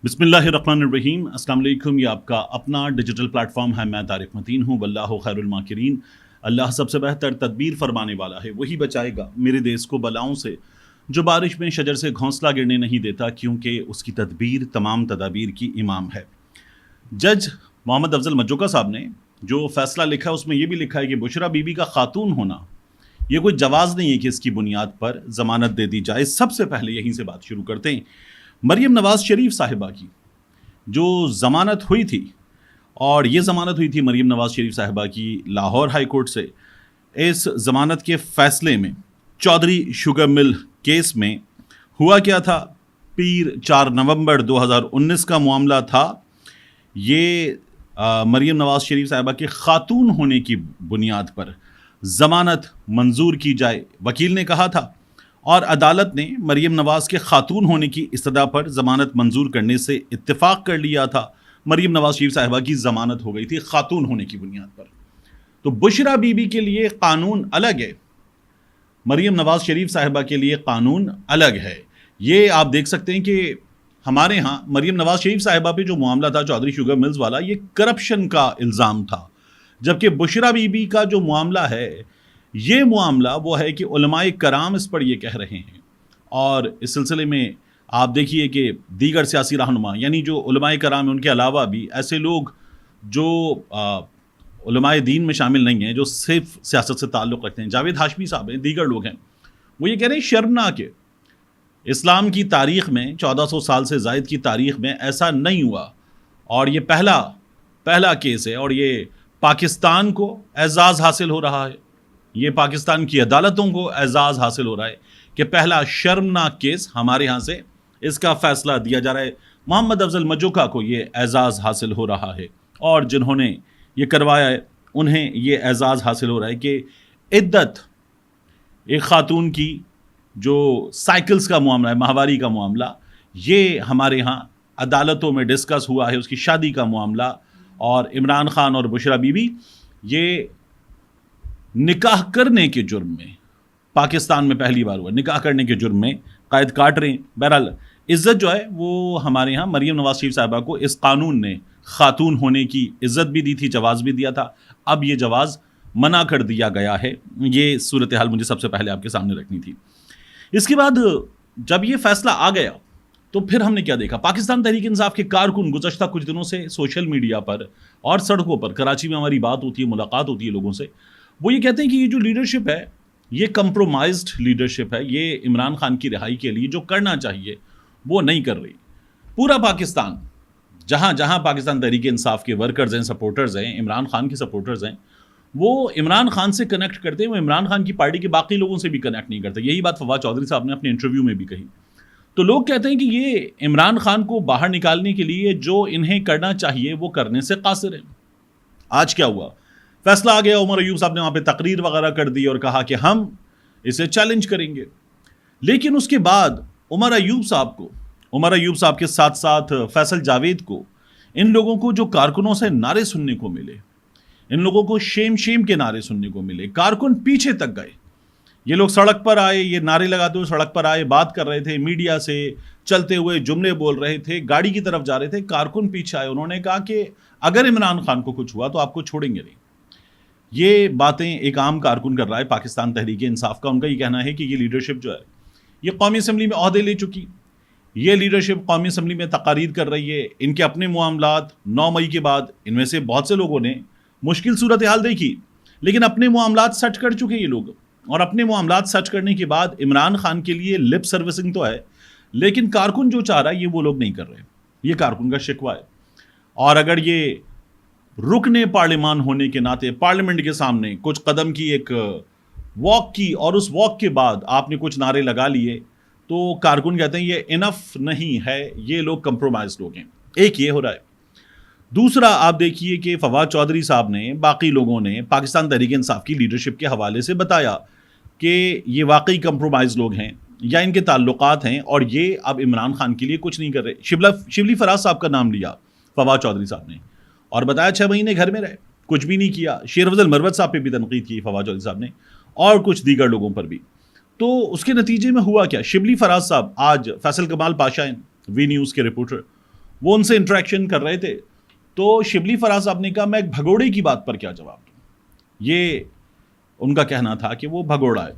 بسم اللہ الرحمن الرحیم. السلام علیکم. یہ آپ کا اپنا ڈیجیٹل پلیٹ فارم ہے. میں طارق متین ہوں. واللہ خیر الماکرین. اللہ سب سے بہتر تدبیر فرمانے والا ہے. وہی بچائے گا میرے دیس کو بلاؤں سے جو بارش میں شجر سے گھونسلہ گرنے نہیں دیتا، کیونکہ اس کی تدبیر تمام تدابیر کی امام ہے. جج محمد افضل مجوکا صاحب نے جو فیصلہ لکھا ہے اس میں یہ بھی لکھا ہے کہ بشرا بی بی کا خاتون ہونا یہ کوئی جواز نہیں ہے کہ اس کی بنیاد پر ضمانت دے دی جائے. سب سے پہلے یہیں سے بات شروع کرتے ہیں. مریم نواز شریف صاحبہ کی جو ضمانت ہوئی تھی، اور یہ ضمانت ہوئی تھی مریم نواز شریف صاحبہ کی لاہور ہائی کورٹ سے. اس ضمانت کے فیصلے میں چودھری شوگر مل کیس میں ہوا کیا تھا؟ پیر 4 نومبر 2019 کا معاملہ تھا. یہ مریم نواز شریف صاحبہ کے خاتون ہونے کی بنیاد پر ضمانت منظور کی جائے وکیل نے کہا تھا، اور عدالت نے مریم نواز کے خاتون ہونے کی استدعا پر ضمانت منظور کرنے سے اتفاق کر لیا تھا. مریم نواز شریف صاحبہ کی ضمانت ہو گئی تھی خاتون ہونے کی بنیاد پر. تو بشرا بی بی کے لیے قانون الگ ہے، مریم نواز شریف صاحبہ کے لیے قانون الگ ہے. یہ آپ دیکھ سکتے ہیں کہ ہمارے ہاں مریم نواز شریف صاحبہ پہ جو معاملہ تھا چودھری شوگر ملز والا، یہ کرپشن کا الزام تھا، جبکہ بشرا بی بی کا جو معاملہ ہے یہ معاملہ وہ ہے کہ علماء کرام اس پر یہ کہہ رہے ہیں. اور اس سلسلے میں آپ دیکھیے کہ دیگر سیاسی رہنما، یعنی جو علماء کرام ہیں ان کے علاوہ بھی ایسے لوگ جو علماء دین میں شامل نہیں ہیں، جو صرف سیاست سے تعلق رکھتے ہیں، جاوید ہاشمی صاحب ہیں، دیگر لوگ ہیں، وہ یہ کہہ رہے ہیں شرمناک ہے، اسلام کی تاریخ میں 1400 سال سے زائد کی تاریخ میں ایسا نہیں ہوا، اور یہ پہلا کیس ہے، اور یہ پاکستان کو اعزاز حاصل ہو رہا ہے، یہ پاکستان کی عدالتوں کو اعزاز حاصل ہو رہا ہے کہ پہلا شرمناک کیس ہمارے ہاں سے اس کا فیصلہ دیا جا رہا ہے. محمد افضل مجوکا کو یہ اعزاز حاصل ہو رہا ہے، اور جنہوں نے یہ کروایا ہے انہیں یہ اعزاز حاصل ہو رہا ہے کہ عدت ایک خاتون کی جو سائیکلز کا معاملہ ہے، ماہواری کا معاملہ، یہ ہمارے ہاں عدالتوں میں ڈسکس ہوا ہے. اس کی شادی کا معاملہ، اور عمران خان اور بشرا بی بی یہ نکاح کرنے کے جرم میں پاکستان میں پہلی بار ہوا، نکاح کرنے کے جرم میں قید کاٹ رہے ہیں. بہرحال عزت جو ہے وہ ہمارے ہاں مریم نواز شریف صاحبہ کو اس قانون نے خاتون ہونے کی عزت بھی دی تھی، جواز بھی دیا تھا. اب یہ جواز منع کر دیا گیا ہے. یہ صورتحال مجھے سب سے پہلے آپ کے سامنے رکھنی تھی. اس کے بعد جب یہ فیصلہ آ گیا تو پھر ہم نے کیا دیکھا؟ پاکستان تحریک انصاف کے کارکن گزشتہ کچھ دنوں سے سوشل میڈیا پر اور سڑکوں پر، کراچی میں ہماری بات ہوتی ہے، ملاقات ہوتی ہے لوگوں سے، وہ یہ کہتے ہیں کہ یہ جو لیڈرشپ ہے یہ کمپرومائزڈ لیڈرشپ ہے، یہ عمران خان کی رہائی کے لیے جو کرنا چاہیے وہ نہیں کر رہی. پورا پاکستان، جہاں جہاں پاکستان تحریک انصاف کے ورکرز ہیں، سپورٹرز ہیں، عمران خان کے سپورٹرز ہیں، وہ عمران خان سے کنیکٹ کرتے ہیں، وہ عمران خان کی پارٹی کے باقی لوگوں سے بھی کنیکٹ نہیں کرتے. یہی بات فواد چودھری صاحب نے اپنے انٹرویو میں بھی کہی. تو لوگ کہتے ہیں کہ یہ عمران خان کو باہر نکالنے کے لیے جو انہیں کرنا چاہیے وہ کرنے سے قاصر ہیں. آج کیا ہوا؟ فیصلہ آ گیا. عمر ایوب صاحب نے وہاں پہ تقریر وغیرہ کر دی اور کہا کہ ہم اسے چیلنج کریں گے. لیکن اس کے بعد عمر ایوب صاحب کے ساتھ ساتھ فیصل جاوید کو، ان لوگوں کو جو کارکنوں سے نعرے سننے کو ملے، ان لوگوں کو شیم کے نعرے سننے کو ملے، کارکن پیچھے تک گئے. یہ لوگ سڑک پر آئے، یہ نعرے لگاتے ہوئے سڑک پر آئے، بات کر رہے تھے، میڈیا سے چلتے ہوئے جملے بول رہے تھے، گاڑی کی طرف جا رہے تھے، کارکن پیچھے آئے. انہوں نے کہا کہ اگر عمران خان کو کچھ ہوا تو آپ کو چھوڑیں گے نہیں. یہ باتیں ایک عام کارکن کر رہا ہے پاکستان تحریک انصاف کا. ان کا یہ کہنا ہے کہ یہ لیڈرشپ جو ہے یہ قومی اسمبلی میں عہدے لے چکی، یہ لیڈرشپ قومی اسمبلی میں تقاریر کر رہی ہے. ان کے اپنے معاملات 9 مئی کے بعد ان میں سے بہت سے لوگوں نے مشکل صورتحال دیکھی، لیکن اپنے معاملات سچ کر چکے یہ لوگ. اور اپنے معاملات سچ کرنے کے بعد عمران خان کے لیے لپ سروسنگ تو ہے، لیکن کارکن جو چاہ رہا ہے یہ وہ لوگ نہیں کر رہے. یہ کارکن کا شکوہ ہے. اور اگر یہ رکن پارلیمان ہونے کے ناطے پارلیمنٹ کے سامنے کچھ قدم کی ایک واک کی، اور اس واک کے بعد آپ نے کچھ نعرے لگا لیے، تو کارکن کہتے ہیں یہ انف نہیں ہے، یہ لوگ کمپرومائز لوگ ہیں. ایک یہ ہو رہا ہے. دوسرا آپ دیکھیے کہ فواد چودھری صاحب نے، باقی لوگوں نے پاکستان تحریک انصاف کی لیڈرشپ کے حوالے سے بتایا کہ یہ واقعی کمپرومائز لوگ ہیں یا ان کے تعلقات ہیں، اور یہ اب عمران خان کے لیے کچھ نہیں کر رہے. شبلی فراز صاحب کا نام لیا فواد چودھری صاحب نے، اور بتایا 6 مہینے گھر میں رہے، کچھ بھی نہیں کیا. شیر افضل مروت صاحب پہ بھی تنقید کی فواد چودھری صاحب نے، اور کچھ دیگر لوگوں پر بھی. تو اس کے نتیجے میں ہوا کیا؟ شبلی فراز صاحب، آج فیصل کمال پاشا ہیں وی نیوز کے رپورٹر، وہ ان سے انٹریکشن کر رہے تھے. تو شبلی فراز صاحب نے کہا میں ایک بھگوڑے کی بات پر کیا جواب دوں. یہ ان کا کہنا تھا کہ وہ بھگوڑا ہے.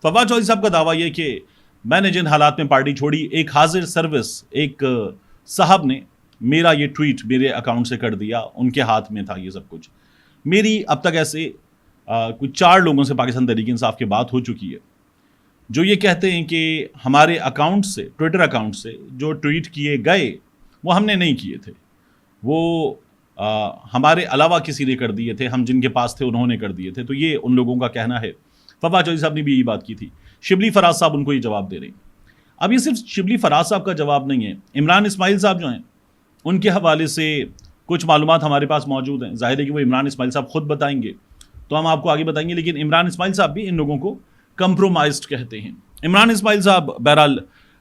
فواد چودھری صاحب کا دعویٰ یہ کہ میں نے جن حالات میں پارٹی چھوڑی, ایک حاضر سروس ایک صاحب نے میرا یہ ٹویٹ میرے اکاؤنٹ سے کر دیا, ان کے ہاتھ میں تھا یہ سب کچھ. میری اب تک ایسے کچھ 4 لوگوں سے پاکستان تحریک انصاف کی بات ہو چکی ہے جو یہ کہتے ہیں کہ ہمارے اکاؤنٹ سے, ٹویٹر اکاؤنٹ سے جو ٹویٹ کیے گئے وہ ہم نے نہیں کیے تھے, وہ ہمارے علاوہ کسی نے کر دیے تھے, ہم جن کے پاس تھے انہوں نے کر دیے تھے. تو یہ ان لوگوں کا کہنا ہے. فواد چودھری صاحب نے بھی یہی بات کی تھی. شبلی فراز صاحب ان کو یہ جواب دے رہے ہیں. اب یہ صرف شبلی فراز صاحب کا جواب نہیں ہے, عمران اسماعیل صاحب جو ہیں ان کے حوالے سے کچھ معلومات ہمارے پاس موجود ہیں. ظاہر ہے کہ وہ عمران اسماعیل صاحب خود بتائیں گے تو ہم آپ کو آگے بتائیں گے, لیکن عمران اسماعیل صاحب بھی ان لوگوں کو کمپرومائزڈ کہتے ہیں. عمران اسماعیل صاحب بہرحال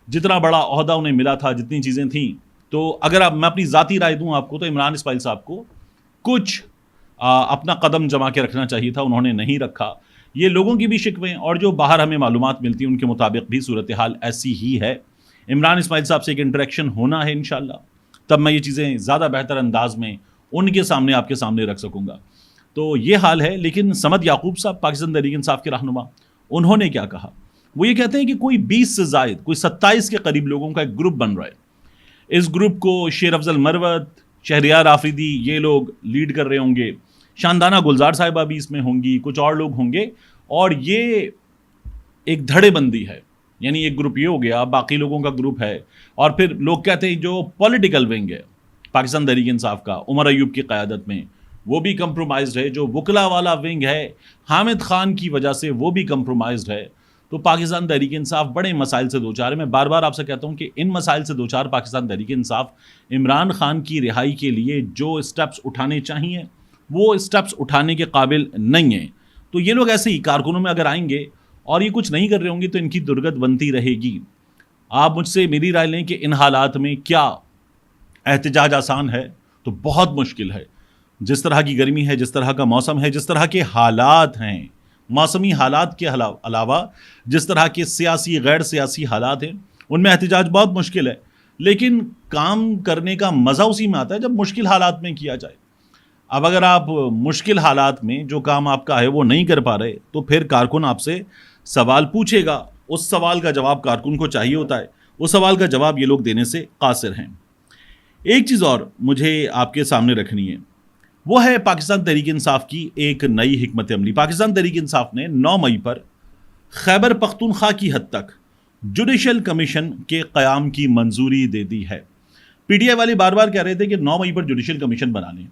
جتنا بڑا عہدہ انہیں ملا تھا, جتنی چیزیں تھیں, تو اگر میں اپنی ذاتی رائے دوں آپ کو تو عمران اسماعیل صاحب کو کچھ اپنا قدم جما کے رکھنا چاہیے تھا, انہوں نے نہیں رکھا. یہ لوگوں کی بھی شکویں اور جو باہر ہمیں معلومات ملتی ہیں ان کے مطابق بھی صورتحال ایسی ہی ہے. عمران اسماعیل صاحب سے ایک انٹریکشن ہونا ہے انشاءاللہ, تب میں یہ چیزیں زیادہ بہتر انداز میں ان کے سامنے آپ کے سامنے رکھ سکوں گا. تو یہ حال ہے. لیکن صمد یعقوب صاحب پاکستان تحریک انصاف کے رہنما, انہوں نے کیا کہا؟ وہ یہ کہتے ہیں کہ کوئی 20 سے زائد, کوئی 27 کے قریب لوگوں کا ایک گروپ بن رہا ہے. اس گروپ کو شیر افضل مروت, شہریار آفریدی یہ لوگ لیڈ کر رہے ہوں گے, شاندانہ گلزار صاحبہ بھی اس میں ہوں گی, کچھ اور لوگ ہوں گے, اور یہ ایک دھڑے بندی ہے. یعنی ایک گروپ یہ ہو گیا, باقی لوگوں کا گروپ ہے, اور پھر لوگ کہتے ہیں جو پولیٹیکل ونگ ہے پاکستان تحریک انصاف کا عمر ایوب کی قیادت میں, وہ بھی کمپرومائزڈ ہے. جو وکلا والا ونگ ہے حامد خان کی وجہ سے وہ بھی کمپرومائزڈ ہے. تو پاکستان تحریک انصاف بڑے مسائل سے دوچار ہے. میں بار بار آپ سے کہتا ہوں کہ ان مسائل سے دوچار پاکستان تحریک انصاف عمران خان کی رہائی کے لیے جو اسٹیپس اٹھانے چاہیے وہ اسٹیپس اٹھانے کے قابل نہیں ہیں. تو یہ لوگ ایسے ہی کارکنوں میں اگر آئیں گے اور یہ کچھ نہیں کر رہے ہوں گے تو ان کی درگت بنتی رہے گی. آپ مجھ سے میری رائے لیں کہ ان حالات میں کیا احتجاج آسان ہے؟ تو بہت مشکل ہے. جس طرح کی گرمی ہے, جس طرح کا موسم ہے, جس طرح کے حالات ہیں, موسمی حالات کے علاوہ جس طرح کے سیاسی غیر سیاسی حالات ہیں, ان میں احتجاج بہت مشکل ہے. لیکن کام کرنے کا مزہ اسی میں آتا ہے جب مشکل حالات میں کیا جائے. اب اگر آپ مشکل حالات میں جو کام آپ کا ہے وہ نہیں کر پا رہے تو پھر کارکن آپ سے سوال پوچھے گا, اس سوال کا جواب کارکن کو چاہیے ہوتا ہے, اس سوال کا جواب یہ لوگ دینے سے قاصر ہیں. ایک چیز اور مجھے آپ کے سامنے رکھنی ہے, وہ ہے پاکستان تحریک انصاف کی ایک نئی حکمت عملی. پاکستان تحریک انصاف نے 9 مئی پر خیبر پختونخوا کی حد تک جوڈیشل کمیشن کے قیام کی منظوری دے دی ہے. پی ٹی آئی والے بار بار کہہ رہے تھے کہ 9 مئی پر جوڈیشل کمیشن بنانے,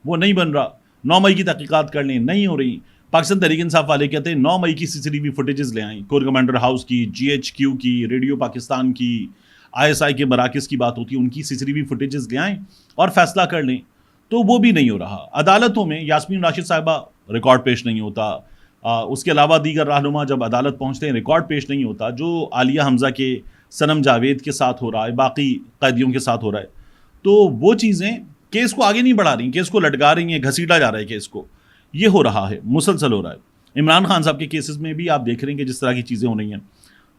وہ نہیں بن رہا. 9 مئی کی تحقیقات کر لیں, نہیں ہو رہی. پاکستان تحریک انصاف والے کہتے ہیں 9 مئی کی CCTV فوٹیجز لے آئیں, کور کمانڈر ہاؤس کی, GHQ کی, ریڈیو پاکستان کی, ISI کے مراکز کی بات ہوتی ہے, ان کی CCTV فوٹیجز لے آئیں اور فیصلہ کر لیں. تو وہ بھی نہیں ہو رہا. عدالتوں میں یاسمین راشد صاحبہ ریکارڈ پیش نہیں ہوتا, اس کے علاوہ دیگر رہنما جب عدالت پہنچتے ہیں ریکارڈ پیش نہیں ہوتا. جو عالیہ حمزہ کے صنم جاوید کے ساتھ ہو رہا ہے, باقی قیدیوں کے ساتھ ہو رہا ہے, تو وہ چیزیں کیس کو آگے نہیں بڑھا رہی, کیس کو لٹکا رہی ہیں, گھسیٹا جا رہا ہے کیس کو. یہ ہو رہا ہے, مسلسل ہو رہا ہے. عمران خان صاحب کے کیسز میں بھی آپ دیکھ رہے ہیں کہ جس طرح کی چیزیں ہو رہی ہیں.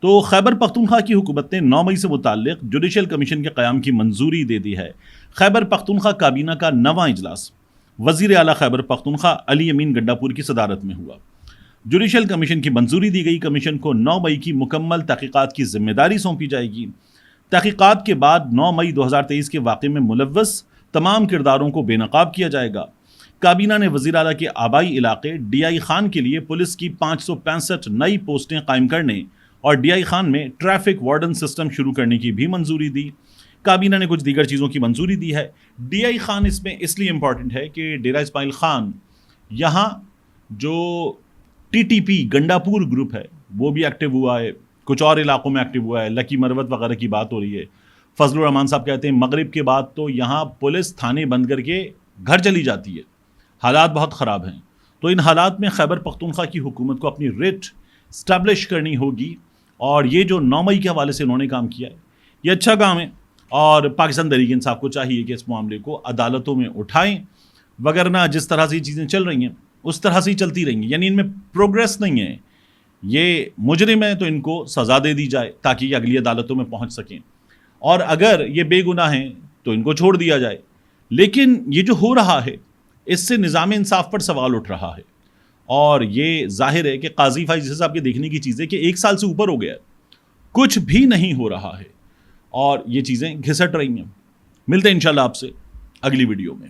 تو خیبر پختونخوا کی حکومت نے 9 مئی سے متعلق جوڈیشل کمیشن کے قیام کی منظوری دے دی ہے. خیبر پختونخوا کابینہ کا 9واں اجلاس وزیر اعلیٰ خیبر پختونخوا علی امین گنڈاپور کی صدارت میں ہوا. جوڈیشل کمیشن کی منظوری دی گئی. کمیشن کو 9 مئی کی مکمل تحقیقات کی ذمہ داری سونپی جائے گی. تحقیقات کے بعد 9 مئی 2023 کے واقعے میں ملوث تمام کرداروں کو بے نقاب کیا جائے گا. کابینہ نے وزیر اعلیٰ کے آبائی علاقے ڈی آئی خان کے لیے پولیس کی 565 نئی پوسٹیں قائم کرنے اور ڈی آئی خان میں ٹریفک وارڈن سسٹم شروع کرنے کی بھی منظوری دی. کابینہ نے کچھ دیگر چیزوں کی منظوری دی ہے. ڈی آئی خان اس میں اس لیے امپورٹنٹ ہے کہ ڈیرہ اسماعیل خان یہاں جو TTP گنڈاپور گروپ ہے وہ بھی ایکٹیو ہوا ہے, کچھ اور علاقوں میں ایکٹیو ہوا ہے. لکی مروت وغیرہ کی بات ہو رہی ہے. فضل الرحمان صاحب کہتے ہیں مغرب کے بعد تو یہاں پولیس تھانے بند کر کے گھر چلی جاتی ہے, حالات بہت خراب ہیں. تو ان حالات میں خیبر پختونخوا کی حکومت کو اپنی ریٹ اسٹیبلش کرنی ہوگی, اور یہ جو 9 مئی کے حوالے سے انہوں نے کام کیا ہے یہ اچھا کام ہے, اور پاکستان تحریک انصاف کو چاہیے کہ اس معاملے کو عدالتوں میں اٹھائیں, وگرنہ جس طرح سے یہ چیزیں چل رہی ہیں اس طرح سے ہی چلتی رہیں گی. یعنی ان میں پروگریس نہیں ہے. یہ مجرم ہیں تو ان کو سزا دے دی جائے تاکہ یہ اگلی عدالتوں میں پہنچ سکیں, اور اگر یہ بے گناہ ہیں تو ان کو چھوڑ دیا جائے. لیکن یہ جو ہو رہا ہے اس سے نظام انصاف پر سوال اٹھ رہا ہے, اور یہ ظاہر ہے کہ قاضی فائز صاحب کے دیکھنے کی چیز ہے کہ 1 سال سے اوپر ہو گیا ہے, کچھ بھی نہیں ہو رہا ہے اور یہ چیزیں گھسٹ رہی ہیں. ملتے ہیں انشاءاللہ آپ سے اگلی ویڈیو میں.